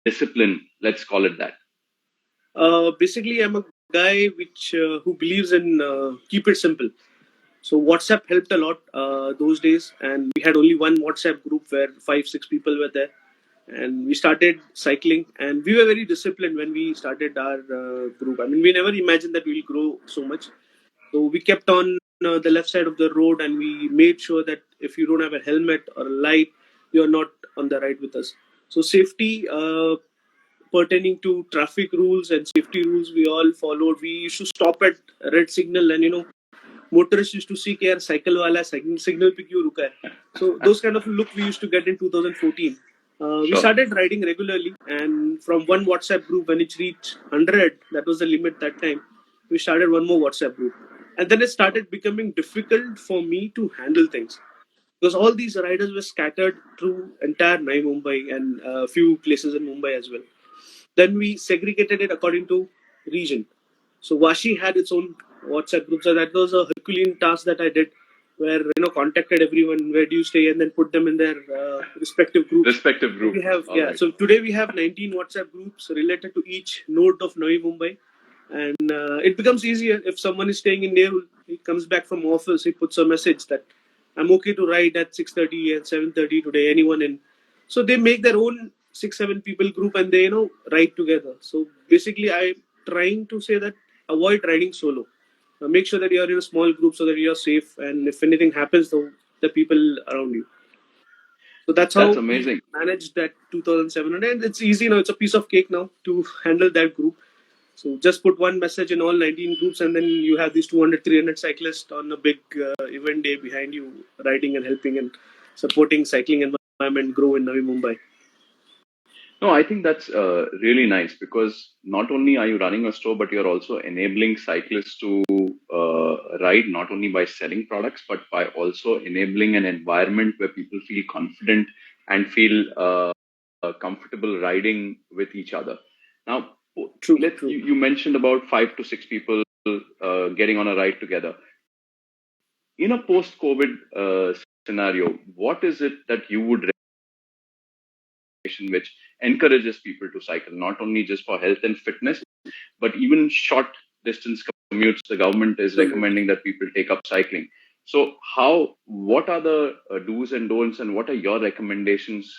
discipline? Let's call it that. Basically, I'm a guy who believes in keep it simple. So WhatsApp helped a lot those days, and we had only one WhatsApp group where 5-6 people were there, and we started cycling, and we were very disciplined when we started our group. I mean, we never imagined that we'll grow so much. So we kept on the left side of the road, and we made sure that if you don't have a helmet or a light, you're not on the ride with us. So safety pertaining to traffic rules and safety rules, we all followed. We used to stop at red signal, and motorists used to see कि यार cycle वाला signal पे क्यों रुका है. So those kind of look we used to get in 2014. We started riding regularly, and from one WhatsApp group, when it reached 100, that was the limit that time, we started one more WhatsApp group. And then it started becoming difficult for me to handle things because all these riders were scattered through entire Navi Mumbai and a few places in Mumbai as well. Then we segregated it according to region. So Vashi had its own WhatsApp group. So that was a Herculean task that I did, where contacted everyone, where do you stay, and then put them in their respective groups. Respective group. We have So today we have 19 WhatsApp groups related to each node of Navi Mumbai, and it becomes easier if someone is staying in Nerul. He comes back from office, he puts a message that I'm okay to ride at 6:30 and 7:30 today. Anyone in? So they make their own 6-7 people group, and they ride together. So basically, I'm trying to say that avoid riding solo. Make sure that you're in a small group so that you're safe, and if anything happens, the people around you. So that's how amazing. we managed that 2007, and it's easy now. It's a piece of cake now to handle that group. So just put one message in all 19 groups, and then you have these 200, 300 cyclists on a big event day behind you, riding and helping and supporting cycling environment grow in Navi Mumbai. No, I think that's really nice because not only are you running a store, but you're also enabling cyclists to ride not only by selling products, but by also enabling an environment where people feel confident and feel comfortable riding with each other. Now, you mentioned about 5-6 people getting on a ride together. In a post-COVID scenario, what is it that you would which encourages people to cycle, not only just for health and fitness, but even short distance commutes? The government is recommending that people take up cycling. So what are the do's and don'ts, and what are your recommendations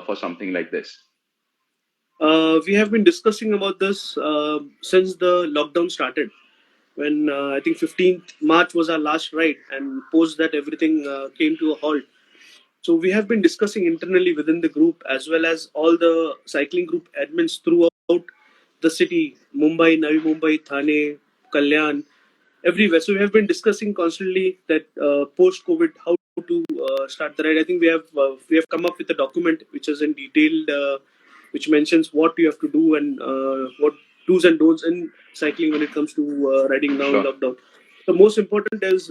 for something like this? We have been discussing about this since the lockdown started. When I think 15th March was our last ride, and post that everything came to a halt. So we have been discussing internally within the group, as well as all the cycling group admins throughout the city, Mumbai, Navi Mumbai, Thane, Kalyan, everywhere. So we have been discussing constantly that post-COVID, how to start the ride. I think we have come up with a document which is in detailed, which mentions what you have to do and what do's and don'ts in cycling when it comes to riding now in lockdown. The most important is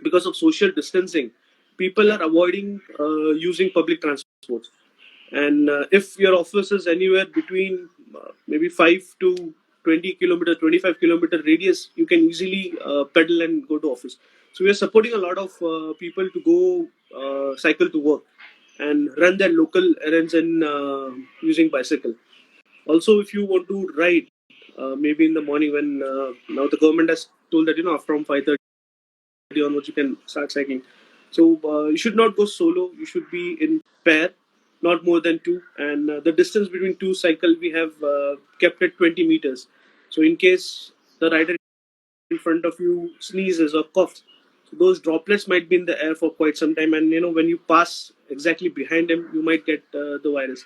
because of social distancing, people are avoiding using public transport. And if your office is anywhere between maybe 5 to 20 kilometer, 25-kilometer radius, you can easily pedal and go to office. So we are supporting a lot of people to go cycle to work and run their local errands and using bicycle. Also, if you want to ride, maybe in the morning when now the government has told that from 5:30 onwards you can start cycling. So you should not go solo. You should be in pair, not more than two. And the distance between two cycle we have kept at 20 meters. So in case the rider in front of you sneezes or coughs, so those droplets might be in the air for quite some time. And when you pass exactly behind him, you might get the virus.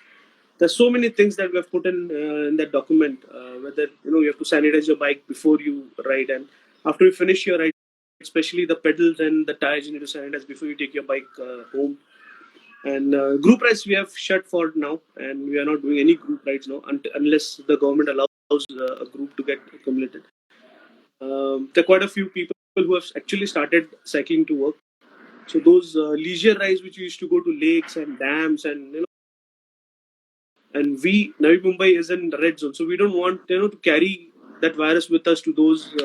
There's so many things that we have put in that document. Whether you have to sanitize your bike before you ride, and after you finish your ride, especially the pedals and the tires, you need to sanitize before you take your bike home. And group rides we have shut for now, and we are not doing any group rides now unless the government allows a group to get accumulated. There are quite a few people who have actually started cycling to work. So those leisure rides which we used to go to lakes and dams and and Navi Mumbai is in red zone, so we don't want to carry that virus with us to those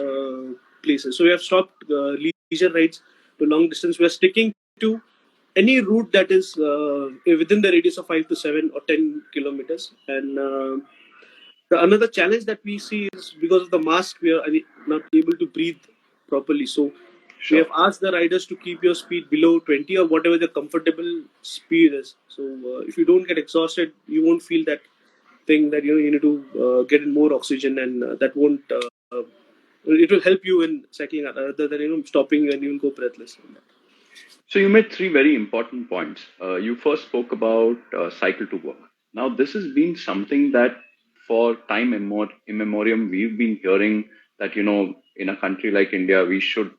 places. So we have stopped leisure rides to long distance. We are sticking to any route that is within the radius of 5 to 7 or 10 kilometers. And another challenge that we see is because of the mask, we are not able to breathe properly. So we Sure. have asked the riders to keep your speed below 20 or whatever the comfortable speed is. So if you don't get exhausted, you won't feel that thing that you need to get in more oxygen, and that won't. It will help you in cycling rather than stopping and you will go breathless. So you made three very important points. You first spoke about cycle to work. Now, this has been something that for time immemorium, we've been hearing that, in a country like India, we should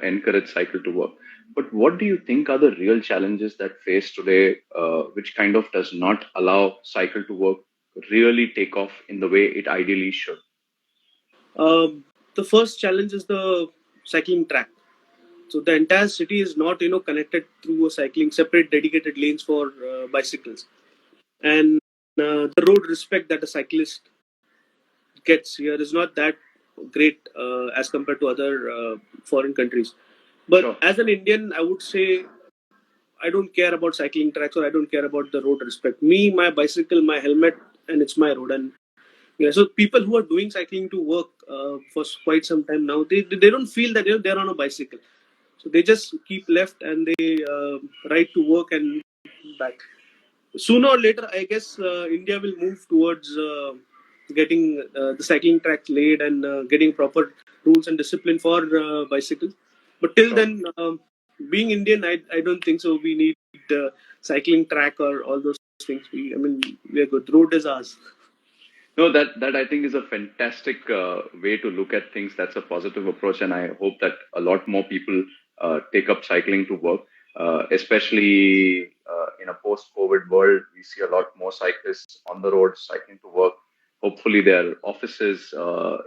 encourage cycle to work. But what do you think are the real challenges that face today, which kind of does not allow cycle to work really take off in the way it ideally should? The first challenge is the cycling track. So the entire city is not connected through a cycling separate dedicated lanes for bicycles, and the road respect that a cyclist gets here is not that great as compared to other foreign countries. But Sure, as an Indian, I would say I don't care about cycling tracks or I don't care about the road respect. Me, my bicycle, my helmet, and it's my road. And yeah, so people who are doing cycling to work for quite some time now, they don't feel that they're on a bicycle. So they just keep left and they ride to work and back. Sooner or later, I guess India will move towards getting the cycling track laid and getting proper rules and discipline for bicycles. But till sure. then, being Indian, I don't think so. We need cycling track or all those things. We are good. Road is ours. No, that I think is a fantastic way to look at things. That's a positive approach, and I hope that a lot more people take up cycling to work. Especially in a post-COVID world, we see a lot more cyclists on the road cycling to work. Hopefully, their offices,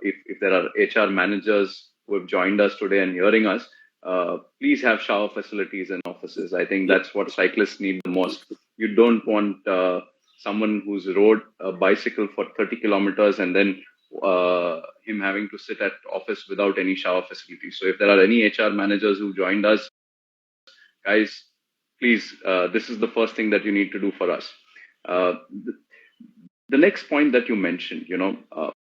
if there are HR managers who have joined us today and hearing us, please have shower facilities in offices. I think Yeah. that's what cyclists need the most. You don't want someone who's rode a bicycle for 30 kilometers and then him having to sit at office without any shower facilities. So if there are any HR managers who joined us, guys, please, this is the first thing that you need to do for us. The next point that you mentioned,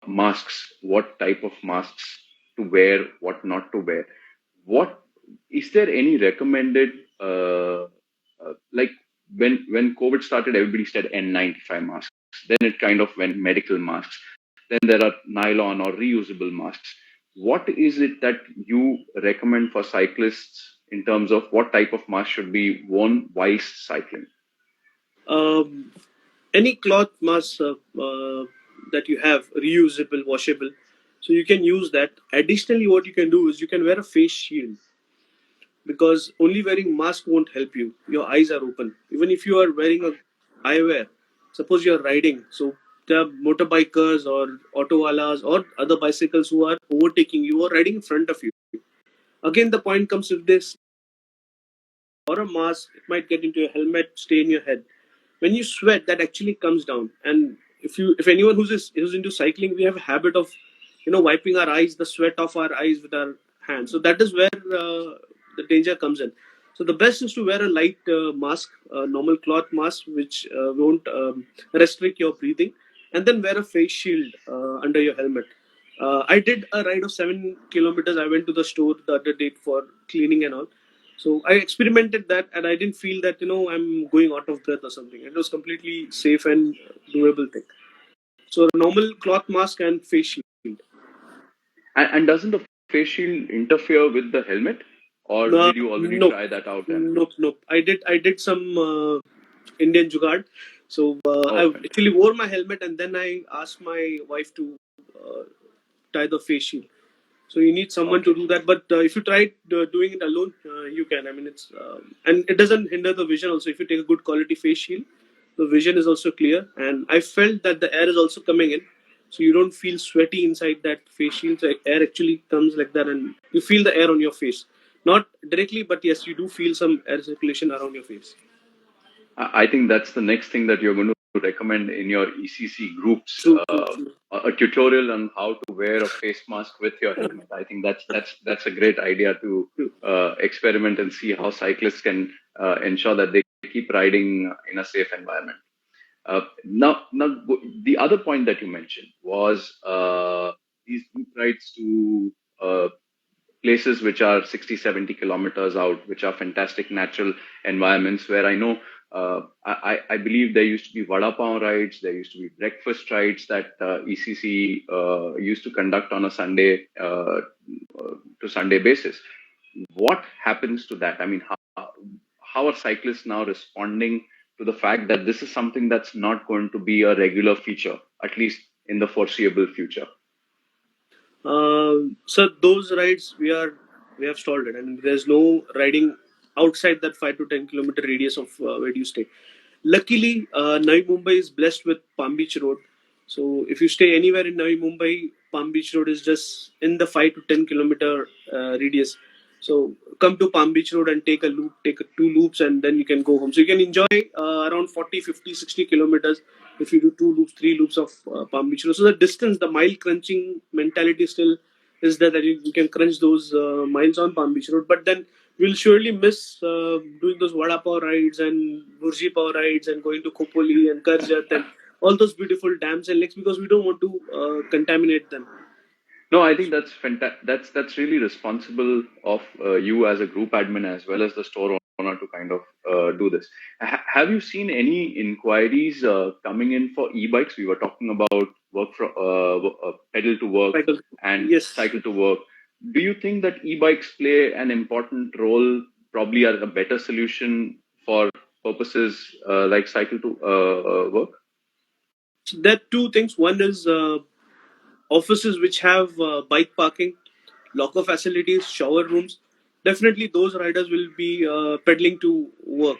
masks, what type of masks to wear, what not to wear. What is there any recommended like when COVID started, everybody said N95 masks. Then it kind of went medical masks. Then there are nylon or reusable masks. What is it that you recommend for cyclists in terms of what type of mask should be worn while cycling? Um, any cloth mask that you have, reusable, washable, so you can use that. Additionally, what you can do is you can wear a face shield, because only wearing mask won't help you. Your eyes are open. Even if you are wearing a eyewear, suppose you are riding, so there are motorbikers or autowalas or other bicycles who are overtaking you or riding in front of you. Again, the point comes, if this or a mask, it might get into your helmet, stay in your head. When you sweat, that actually comes down. And if anyone who's into cycling, we have a habit of wiping our eyes, the sweat off our eyes with our hands. So that is where the danger comes in. So the best is to wear a light mask, a normal cloth mask, which won't restrict your breathing, and then wear a face shield under your helmet. I did a ride of 7 kilometers. I went to the store the other day for cleaning and all. So I experimented that, and I didn't feel that I'm going out of breath or something. It was completely safe and doable thing. So a normal cloth mask and face shield. And doesn't the face shield interfere with the helmet, or did you already Nope, try that out? And nope. I did some Indian jugaad. So I oh, actually fantastic. wore my helmet, and then I asked my wife to uh, tie the face shield. So you need someone to Okay. do that. But if you try doing it alone, you can. It's and it doesn't hinder the vision. Also, if you take a good quality face shield, the vision is also clear. And I felt that the air is also coming in, so you don't feel sweaty inside that face shield. So air actually comes like that, and you feel the air on your face. Not directly, but yes, you do feel some air circulation around your face. I think that's the next thing that you're going to recommend in your ECC groups True, true, true. a tutorial on how to wear a face mask with your helmet. I think that's a great idea to True. experiment and see how cyclists can ensure that they keep riding in a safe environment. Now, the other point that you mentioned was these group rides to places which are 60, 70 kilometers out, which are fantastic natural environments where I know, I believe there used to be vada pav rides, there used to be breakfast rides that ECC used to conduct on a Sunday to Sunday basis. What happens to that? I mean, how are cyclists now responding to the fact that this is something that's not going to be a regular feature, at least in the foreseeable future? So those rides we have stalled it, and there's no riding outside that 5 to 10 kilometer radius of where do you stay. Luckily, Navi Mumbai is blessed with Palm Beach Road. So if you stay anywhere in Navi Mumbai, Palm Beach Road is just in the 5 to 10 kilometer radius. So come to Palm Beach Road and take a loop, two loops, and then you can go home. So you can enjoy around 40, 50, 60 kilometers if you do two loops, three loops of Palm Beach Road. So the distance, the mile crunching mentality still is there, that you can crunch those miles on Palm Beach Road. But then we'll surely miss doing those vada pav rides and burji pav rides and going to Khopoli and Karjat and all those beautiful dams and lakes, because we don't want to contaminate them. No, I think that's fantastic. That's really responsible of you as a group admin as well as the store owner to kind of do this. Have you seen any inquiries coming in for e-bikes? We were talking about work from pedal to work Cycle. and Yes. cycle to work. Do you think that e-bikes play an important role, probably are a better solution for purposes like cycle to work? So there are two things. One is offices which have bike parking, locker facilities, shower rooms. Definitely, those riders will be pedaling to work.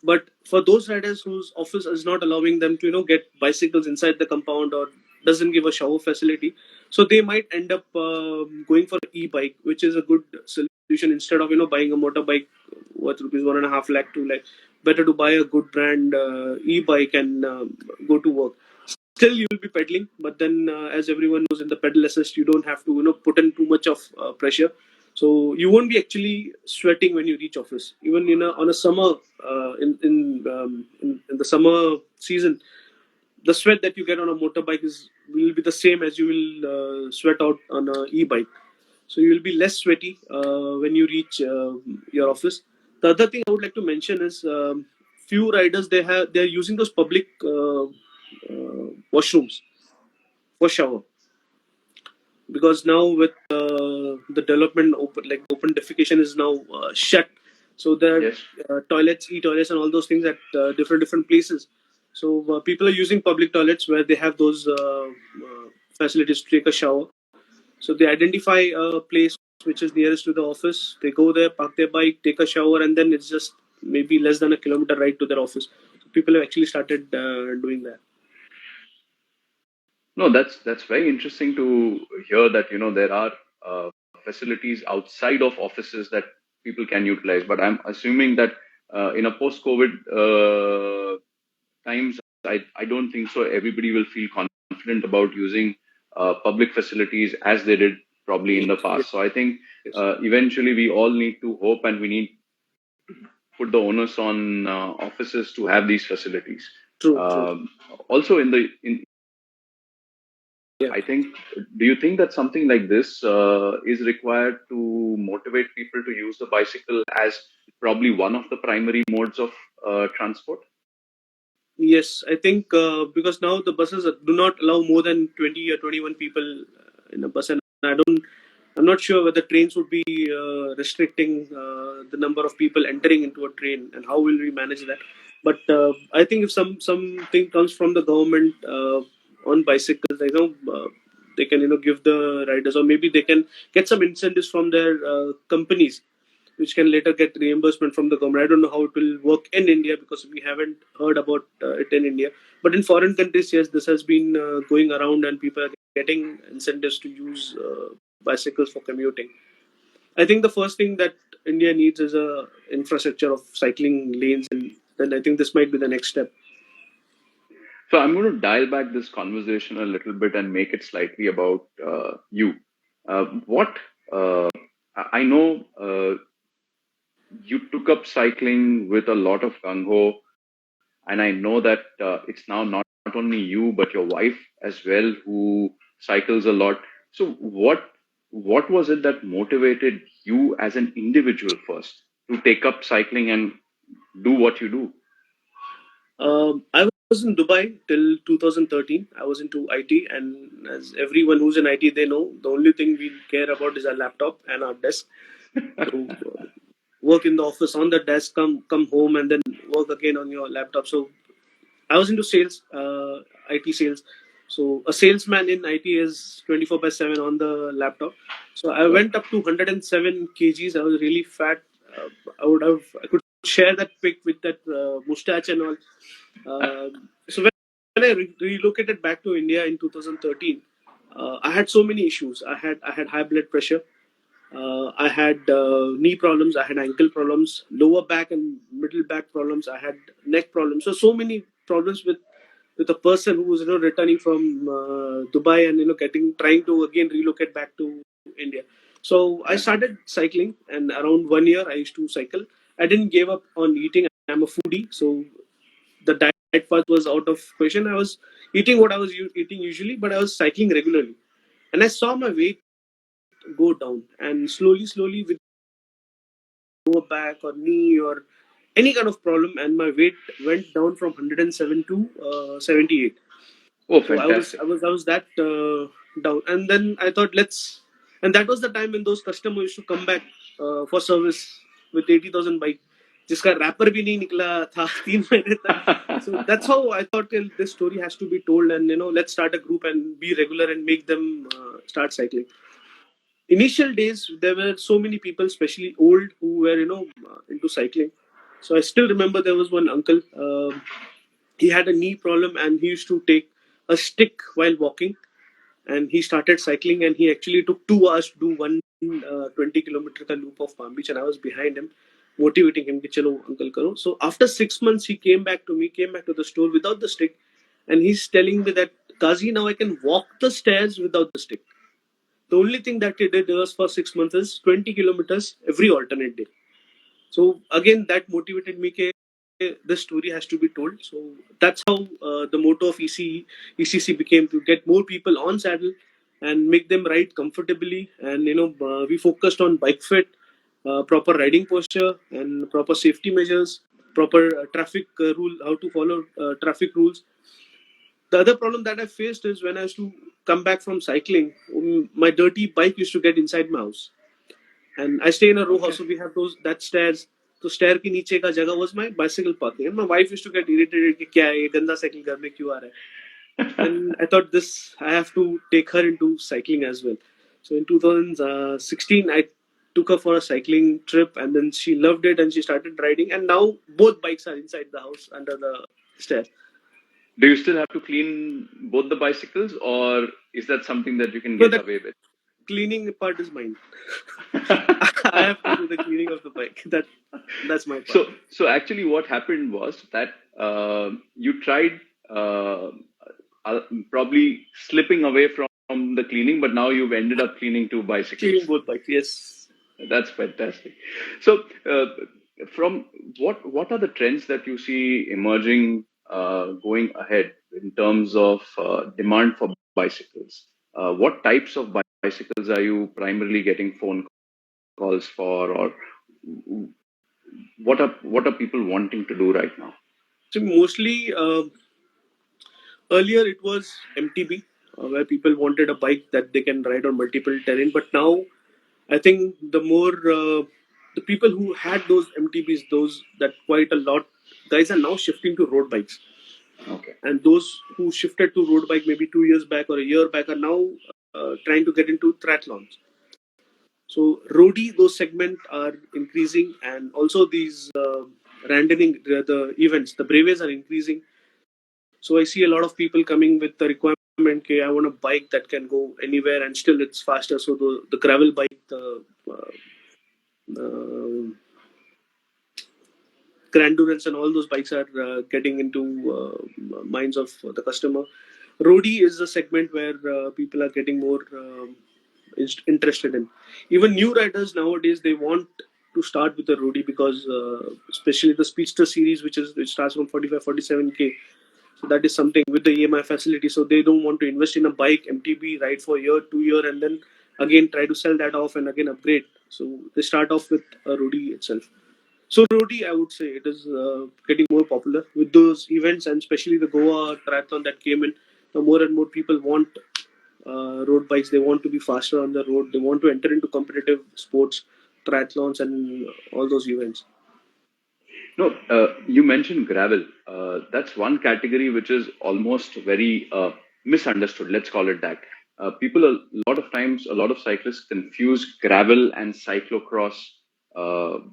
But for those riders whose office is not allowing them to, get bicycles inside the compound or doesn't give a shower facility, so they might end up going for e-bike, which is a good solution instead of buying a motorbike worth rupees 1.5 lakh, 2 lakh. Better to buy a good brand e-bike and go to work. Still you will be pedaling, but then as everyone knows, in the pedal assist you don't have to put in too much of pressure, so you won't be actually sweating when you reach office. Even on a summer, in the summer season, the sweat that you get on a motorbike is will be the same as you will sweat out on a e-bike. So you will be less sweaty when you reach your office. The other thing I would like to mention is, few riders, they're using those public washrooms for shower, because now with the development, open defecation is now shut. So there Yes. are toilets, e-toilets, and all those things at different places. So people are using public toilets where they have those facilities to take a shower. So they identify a place which is nearest to the office. They go there, park their bike, take a shower, and then it's just maybe less than a kilometer ride to their office. So people have actually started doing that. No, that's very interesting to hear that there are facilities outside of offices that people can utilize. But I'm assuming that in a post-COVID times, I don't think so. Everybody will feel confident about using public facilities as they did probably in the Yes, past. So I think yes. eventually we all need to hope and we need put the onus on offices to have these facilities. True, true. Um, Also, in Yeah. I think, do you think that something like this is required to motivate people to use the bicycle as probably one of the primary modes of transport? Yes, I think because now the buses do not allow more than 20 or 21 people in a bus, and I'm not sure whether trains would be restricting the number of people entering into a train, and how will we manage that? But I think if something comes from the government on bicycles, they can give the riders, or maybe they can get some incentives from their companies, which can later get reimbursement from the government. I don't know how it will work in India, because we haven't heard about it in India. But in foreign countries, yes, this has been going around, and people are getting incentives to use bicycles for commuting. I think the first thing that India needs is a infrastructure of cycling lanes, and then I think this might be the next step. So I'm going to dial back this conversation a little bit and make it slightly about you. What I know, you took up cycling with a lot of gung ho, and I know that it's now not only you but your wife as well who cycles a lot. So what was it that motivated you as an individual first to take up cycling and do what you do? I was in Dubai till 2013. I was into IT, and as everyone who's in IT, they know the only thing we care about is our laptop and our desk. So work in the office on the desk, come home, and then work again on your laptop. So I was into sales, IT sales. So a salesman in IT is 24/7 on the laptop. So I Right. went up to 107 kgs. I was really fat. I could share that pic with that mustache and all. So when I relocated back to India in 2013, I had so many issues. I had high blood pressure. I had knee problems. I had ankle problems, lower back and middle back problems. I had neck problems. So many problems with a person who was returning from Dubai and getting trying to again relocate back to India. So I Yeah. started cycling, and around 1 year I used to cycle. I didn't give up on eating. I'm a foodie, so the diet part was out of question. I was eating what I was eating usually, but I was cycling regularly, and I saw my weight go down, and slowly with lower back or knee or any kind of problem, and my weight went down from 107 to 78. Oh, So fantastic. I was that down, and then I thought let's, and that was the time when those customers used to come back for service with 80,000 bike, जिसका wrapper भी नहीं निकला था 3 महीने तक. So that's how I thought this story has to be told, and let's start a group and be regular and make them start cycling. Initial days there were so many people, especially old, who were into cycling. So I still remember there was one uncle. He had a knee problem, and he used to take a stick while walking, and he started cycling, and he actually took 2 hours to do one 20 kilometer ka loop of Palm Beach, and I was behind him motivating him ki chalo uncle karo. So after 6 months he came back to the store without the stick, and he's telling me that, Kazi, now I can walk the stairs without the stick. The only thing that he did was for 6 months is 20 kilometers every alternate day. So again, that motivated me. The story has to be told. So that's how the motto of ECC became, to get more people on saddle and make them ride comfortably. And we focused on bike fit, proper riding posture, and proper safety measures, proper traffic rule, how to follow traffic rules. The other problem that I faced is when I used to come back from cycling, my dirty bike used to get inside my house. And I stay in a row house, Okay. so we have those that stairs. So stair के नीचे का जगह was my bicycle parking, and my wife used to get irritated कि क्या है ये गंदा cycle घर में क्यों आ रहा है. Then I thought this I have to take her into cycling as well. So in 2016 I took her for a cycling trip, and then she loved it and she started riding, and now both bikes are inside the house under the stair. Do you still have to clean both the bicycles, or is that something that you can So get the away with? cleaning part is mine. I have to do the cleaning of the bike. That's my part. So actually, what happened was that you tried uh, uh, probably slipping away from the cleaning, but now you've ended up cleaning two Cleaning bicycles. both bikes, yes. That's fantastic. So, from what are the trends that you see emerging going ahead in terms of demand for bicycles? What types of bicycles are you primarily getting phone calls for, or what are people wanting to do right now? So mostly earlier it was MTB, where people wanted a bike that they can ride on multiple terrain. But now I think the people who had those MTBs, those that quite a lot guys are now shifting to road bikes, Okay. and those who shifted to road bike maybe 2 years back or a year back are now trying to get into triathlons. So roadie, those segment are increasing, and also these randoming the events, the breves are increasing. So I see a lot of people coming with the requirement, okay, I want a bike that can go anywhere and still it's faster. So the gravel bike, uh, Grandurance and all those bikes are getting into minds of the customer. Roadie is a segment where people are getting more interested in. Even new riders nowadays, they want to start with a roadie because especially the Speedster series, which starts from 45, 47K. So that is something with the EMI facility. So they don't want to invest in a bike, MTB, ride for a year, 2 year, and then again try to sell that off and again upgrade. So they start off with a roadie itself. So roadie, I would say it is getting more popular with those events, and especially the Goa triathlon that came in. Now more and more people want road bikes. They want to be faster on the road. They want to enter into competitive sports, triathlons, and all those events. No, you mentioned gravel. That's one category which is almost very misunderstood. Let's call it that. People, a lot of times, a lot of cyclists confuse gravel and cyclocross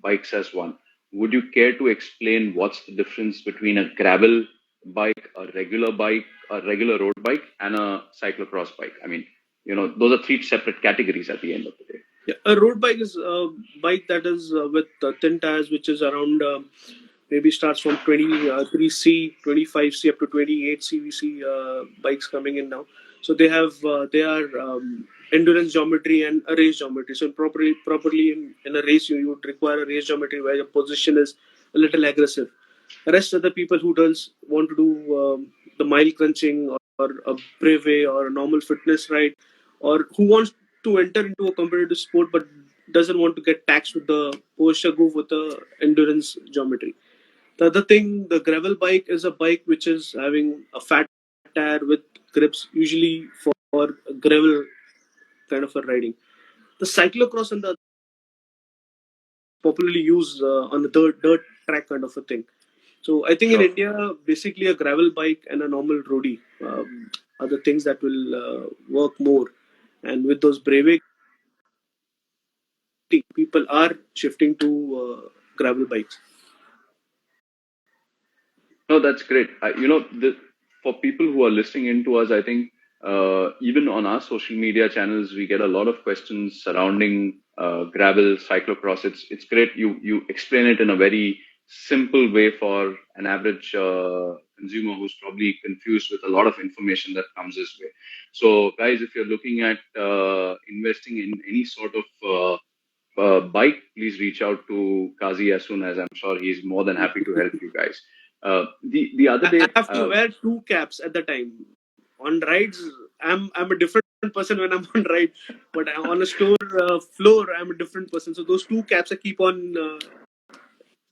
bikes as one. Would you care to explain what's the difference between a gravel bike, a regular road bike, and a cyclocross bike? I mean, those are three separate categories at the end of the day. Yeah, a road bike is a bike that is with thin tires, which is around maybe starts from 23C, 25C up to 28 CVC bikes coming in now. So they are endurance geometry and a race geometry. So properly in a race, you would require a race geometry where your position is a little aggressive. The rest of the people who does want to do the mile crunching or a brevet or a normal fitness ride, or who wants to enter into a competitive sport but doesn't want to get taxed with the posture, go with the endurance geometry. The other thing, the gravel bike is a bike which is having a fat tire with grips, usually for gravel kind of a riding. The cyclocross and the popularly used on the dirt track kind of a thing. So I think in Sure. India, basically a gravel bike and a normal roadie are the things that will work more. And with those brevet, people are shifting to gravel bikes. No, that's great. For people who are listening in to us, I think even on our social media channels, we get a lot of questions surrounding gravel, cyclocross. It's great. You explain it in a very simple way for an average consumer who's probably confused with a lot of information that comes his way. So, guys, if you're looking at investing in any sort of bike, please reach out to KAZI as soon as I'm sure he's more than happy to help you guys. The other I day, have to wear two caps at the time. On rides, I'm a different person when I'm on ride, but on a store floor, I'm a different person. So those two caps I keep on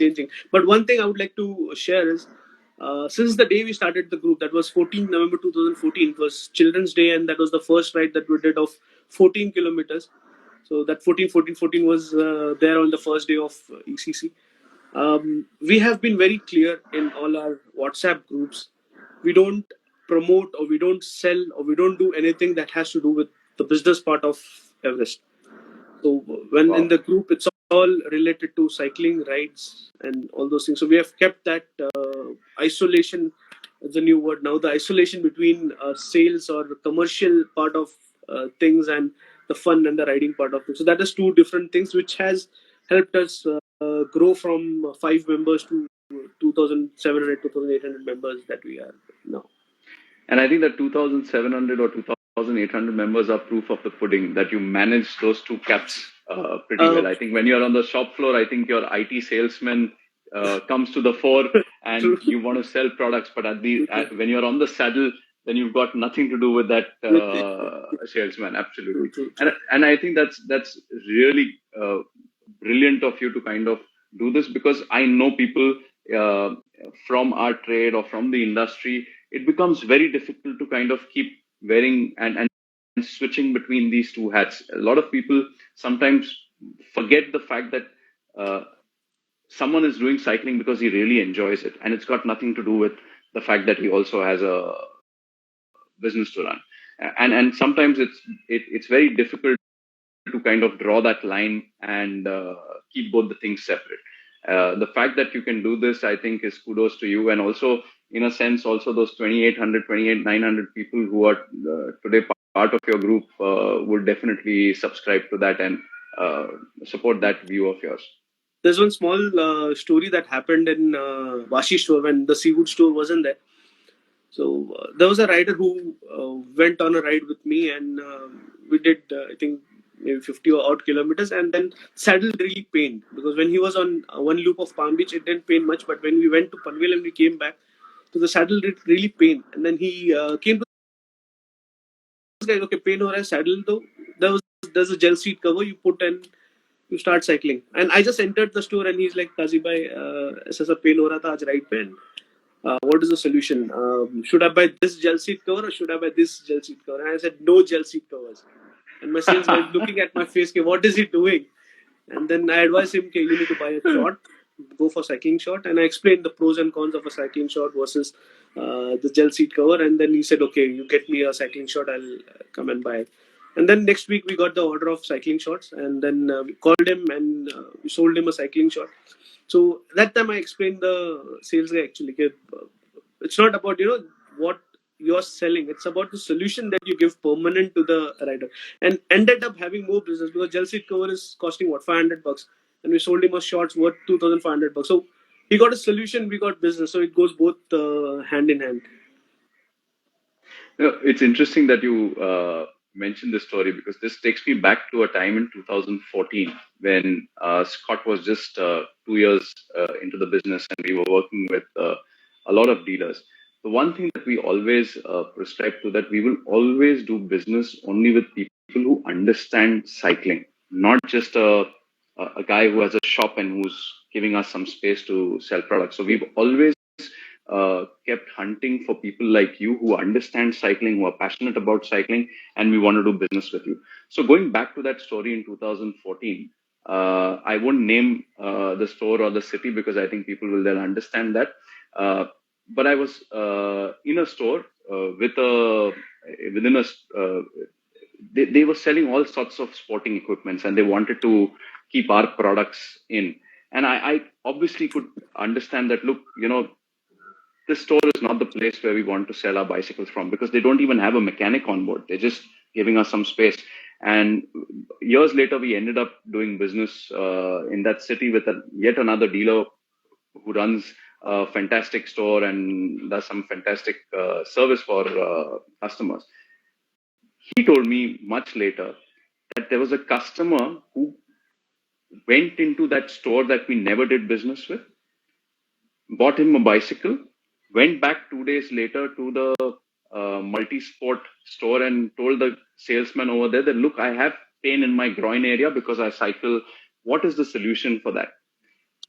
changing. But one thing I would like to share is, since the day we started the group, that was 14 November 2014, it was Children's Day, and that was the first ride that we did of 14 kilometers. So that 14, 14, 14 was there on the first day of ECC. We have been very clear in all our WhatsApp groups. We don't promote or we don't sell or we don't do anything that has to do with the business part of Everest. So when in wow. the group, it's all related to cycling, rides, and all those things. So we have kept that isolation. Is the new word now. The isolation between sales or commercial part of things and the fun and the riding part of it. So that is two different things, which has helped us grow from 5 members to 2,700, 2,800 members that we are now. And I think that 2,700 or 2,800 members are proof of the pudding that you manage those two caps pretty Uh, well. I think when you're on the shop floor, I think your IT salesman comes to the fore and true, you want to sell products. But true, true. when you're on the saddle, then you've got nothing to do with that With salesman. true, Absolutely. true, true. And I think that's really brilliant of you to kind of do this because I know people uh, from our trade or from the industry, it becomes very difficult to kind of keep wearing and switching between these two hats. A lot of people sometimes forget the fact that uh, someone is doing cycling because he really enjoys it, and it's got nothing to do with the fact that he also has a business to run. And sometimes it's very difficult to kind of draw that line and keep both the things separate. The fact that you can do this, I think, is kudos to you. And also, in a sense, also those 2,800, 2,900 people who are today part of your group would definitely subscribe to that and uh, support that view of yours. There's one small story that happened in Vashi store when the seafood store wasn't there. So there was a rider who went on a ride with me, and we did, I think, maybe 50 or odd kilometers, and then saddle really pained because when he was on one loop of Palm Beach, it didn't pain much, but when we went to Panvel and we came back, so the saddle did really pain, and then he came to this guy, okay, pain ho raha hai, saddle though. There's a gel seat cover you put and you start cycling. And I just entered the store and he's like, Kazi bhai, aisa pain ho raha tha aaj ride pe. What is the solution? Should I buy this gel seat cover or should I buy this gel seat cover? And I said, no gel seat covers. And my sales guy is looking at my face, what is he doing? And then I advised him, okay, you need to buy a short, go for cycling short. And I explained the pros and cons of a cycling short versus the gel seat cover. And then he said, okay, you get me a cycling short, I'll come and buy it. And then next week we got the order of cycling shorts, and then we called him and we sold him a cycling short. So that time I explained the sales guy actually, it's not about what you're selling, it's about the solution that you give permanent to the rider, and ended up having more business because gel seat cover is costing what, $500, and we sold him a shorts worth $2,500. So he got a solution, we got business, so it goes both hand in hand. It's interesting that you mentioned this story because this takes me back to a time in 2014 when Scott was just 2 years into the business and we were working with a lot of dealers. The one thing that we always prescribe to that we will always do business only with people who understand cycling, not just a guy who has a shop and who's giving us some space to sell products. So we've always kept hunting for people like you who understand cycling, who are passionate about cycling, and we want to do business with you. So going back to that story in 2014, I won't name the store or the city because I think people will then understand that. But I was in a store within a they were selling all sorts of sporting equipments and they wanted to keep our products in. And I obviously could understand that, look, this store is not the place where we want to sell our bicycles from because they don't even have a mechanic on board. They're just giving us some space. And years later, we ended up doing business in that city with yet another dealer who runs a fantastic store and does some fantastic service for customers. He told me much later that there was a customer who went into that store that we never did business with, bought him a bicycle, went back 2 days later to the multi-sport store and told the salesman over there that, look, I have pain in my groin area because I cycle. What is the solution for that?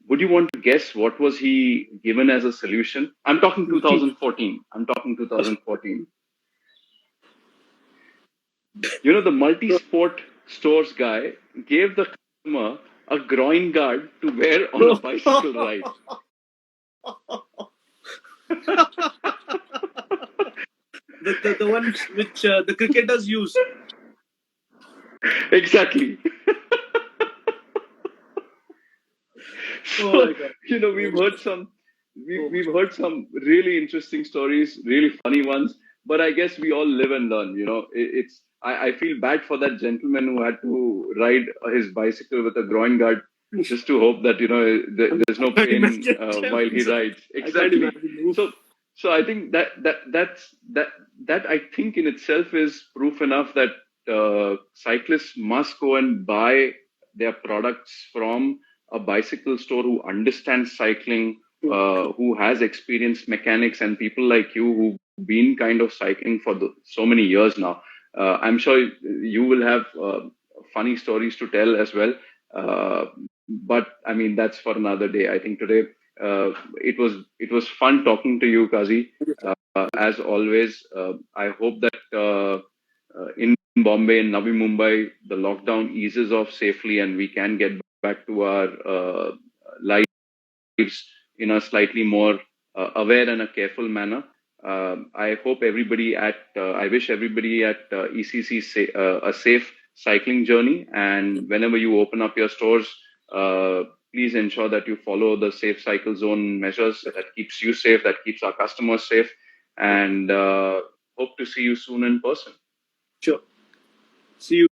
Would you want to guess what was he given as a solution? I'm talking 2014. I'm talking 2014. The multi-sport stores guy gave the customer a groin guard to wear on a bicycle ride. The one which the cricketers use. Exactly. Oh my So, god. we've heard some really interesting stories, really funny ones, but I guess we all live and learn. I feel bad for that gentleman who had to ride his bicycle with a groin guard just to hope that there's no I can't pain imagine. while he rides. I can't Exactly. imagine. Oof. So I think that I think in itself is proof enough that cyclists must go and buy their products from a bicycle store who understands cycling, who has experienced mechanics, and people like you who've been kind of cycling for so many years now. I'm sure you will have funny stories to tell as well. Uh, but I mean, that's for another day. I think today it was fun talking to you, Kazi. As always, I hope that in Bombay and Navi Mumbai, the lockdown eases off safely and we can get back to our lives in a slightly more aware and a careful manner. I wish everybody at ECC a safe cycling journey. And whenever you open up your stores, please ensure that you follow the safe cycle zone measures that keeps you safe, that keeps our customers safe. And hope to see you soon in person. Sure. See you.